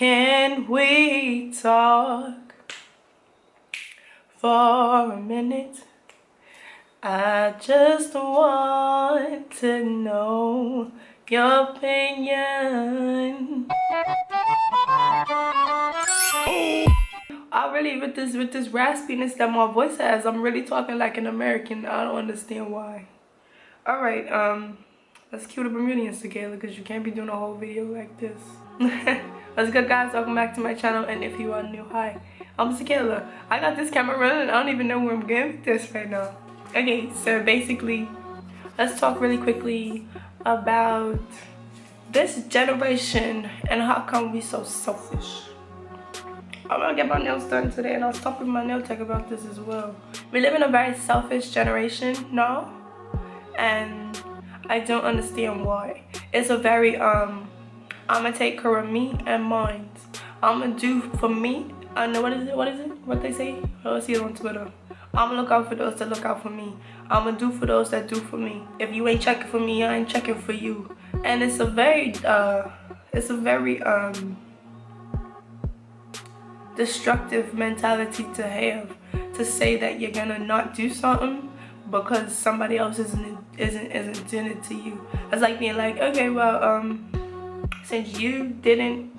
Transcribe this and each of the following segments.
Can we talk for a minute? I just want to know your opinion. I really, with this raspiness that my voice has, I'm really talking like an American. I don't understand why. Alright, let's cue the Bermudians together because you can't be doing a whole video like this. What's good, guys? Welcome back to my channel, and if you are new, hi, I'm Sakayla. I got this camera running. I don't even know where I'm going with this right now. Okay, so basically, let's talk really quickly about this generation and how come we so selfish. I'm gonna get my nails done today, and I'll stop with my nail tech about this as well. We live in a very selfish generation now, and I don't understand why. It's a very I'ma take care of me and mine. I'ma do for me. I know what is it? What they say? I see it on Twitter. I'ma look out for those that look out for me. I'ma do for those that do for me. If you ain't checking for me, I ain't checking for you. And it's a very destructive mentality to have, to say that you're gonna not do something because somebody else isn't doing it to you. It's like being like, okay, well, since you didn't,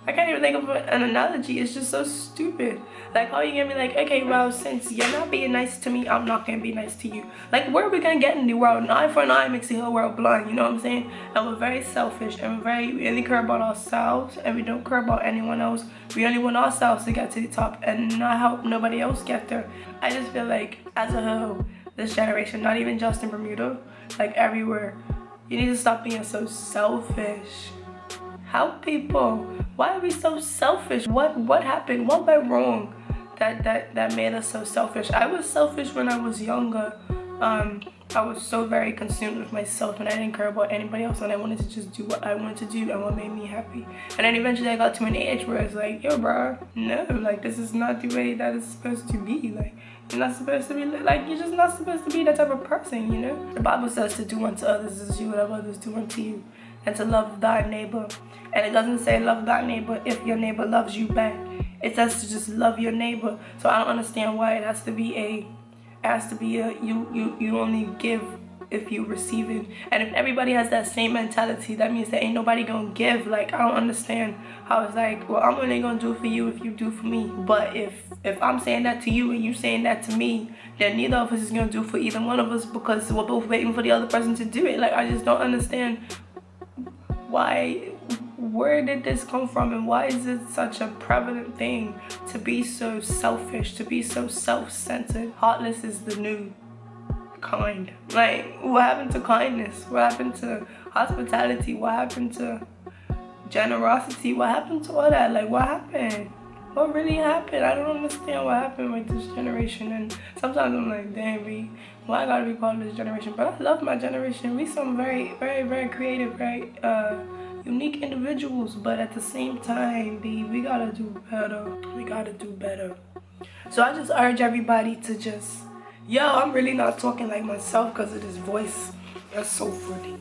I can't even think of an analogy. It's just so stupid. Like, how are you gonna be like, okay, well, since you're not being nice to me, I'm not gonna be nice to you. Like, where are we gonna get in the world? An eye for an eye makes the whole world blind, you know what I'm saying? And we're very selfish, and we only care about ourselves, and we don't care about anyone else. We only want ourselves to get to the top and not help nobody else get there. I just feel like, as a whole, this generation, not even just in Bermuda, like everywhere, you need to stop being so selfish. Help people. Why are we so selfish? What happened? What went wrong that made us so selfish? I was selfish when I was younger. I was so very consumed with myself, and I didn't care about anybody else, and I wanted to just do what I wanted to do and what made me happy. And then eventually I got to an age where it's like, yo, bro, no, like, this is not the way that it's supposed to be. Like, you're not supposed to be, like, you're just not supposed to be that type of person, you know? The Bible says to do unto others as you would have others do unto you, and to love thy neighbor. And it doesn't say love thy neighbor if your neighbor loves you back. It says to just love your neighbor. So I don't understand why it has to be a you only give if you receive it. And if everybody has that same mentality, that means that ain't nobody gonna give. Like, I don't understand how it's like, well, I'm only gonna do for you if you do for me. But if I'm saying that to you and you saying that to me, then neither of us is gonna do for either one of us, because we're both waiting for the other person to do it. Like, I just don't understand why. Where did this come from, and why is it such a prevalent thing to be so selfish, to be so self-centered? Heartless is the new kind. Like, what happened to kindness? What happened to hospitality? What happened to generosity? What happened to all that? Like, what happened? What really happened? I don't understand what happened with this generation. And sometimes I'm like, damn, why I gotta be part of this generation? But I love my generation. We some very, very, very creative, very unique individuals, but at the same time, we gotta do better. We gotta do better. So I just urge everybody to just, yo, I'm really not talking like myself because of this voice. That's so funny.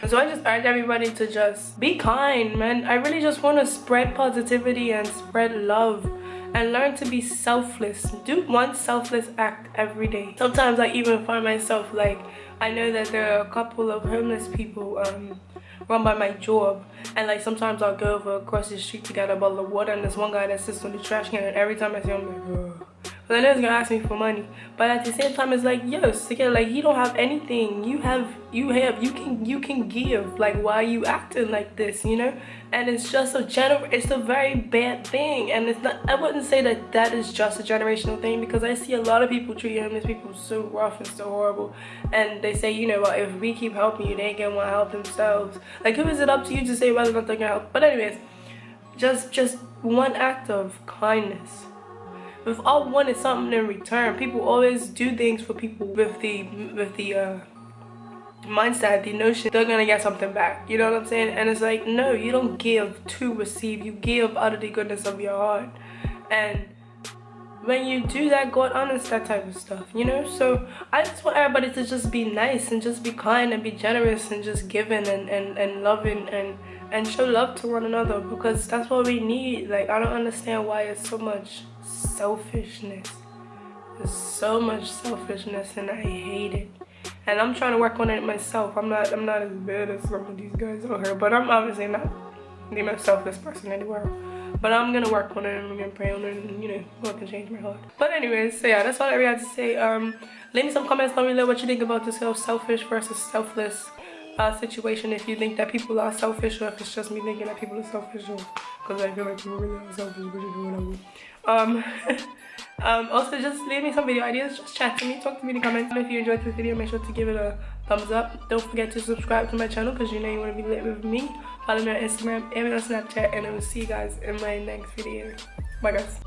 So I just urge everybody to just be kind, man. I really just want to spread positivity and spread love and learn to be selfless. Do one selfless act every day. Sometimes I even find myself, like, I know that there are a couple of homeless people run by my job, and like sometimes I'll go over across the street to get a bottle of water, and there's one guy that sits on the trash can, and every time I see him, I'm like, ugh. But I know he's gonna ask me for money, but at the same time it's like, yo, again, like, he don't have anything. You can give. Like, why are you acting like this, you know? And it's just it's a very bad thing. And it's not, I wouldn't say that is just a generational thing, because I see a lot of people treat homeless people so rough and so horrible, and they say, you know, well, if we keep helping you, they ain't gonna want to help themselves. Like, who is it up to you to say whether or not they're gonna help? But anyways, just one act of kindness. We've all wanted something in return. People always do things for people with the mindset, the notion they're gonna get something back. You know what I'm saying? And it's like, no, you don't give to receive. You give out of the goodness of your heart. And when you do that, God honors that type of stuff, you know? So I just want everybody to just be nice and just be kind and be generous and just giving and loving and and show love to one another, because that's what we need. Like, I don't understand why it's so much selfishness. There's so much selfishness, and I hate it. And I'm trying to work on it myself. I'm not as bad as some of these guys out here, but I'm obviously not the most selfless person in the world. But I'm gonna work on it, and I'm gonna pray on it, and, you know, God can change my heart. But anyways, so yeah, that's all I really had to say. Leave me some comments. Let me know what you think about this whole selfish versus selfless situation. If you think that people are selfish, or if it's just me thinking that people are selfish, because I feel like people really are selfish, but you do whatever. Also, just leave me some video ideas. Just chat to me, talk to me in the comments. If you enjoyed this video, make sure to give it a thumbs up. Don't forget to subscribe to my channel, because you know you want to be lit with me. Follow me on Instagram and on Snapchat, and I will see you guys in my next video. Bye guys.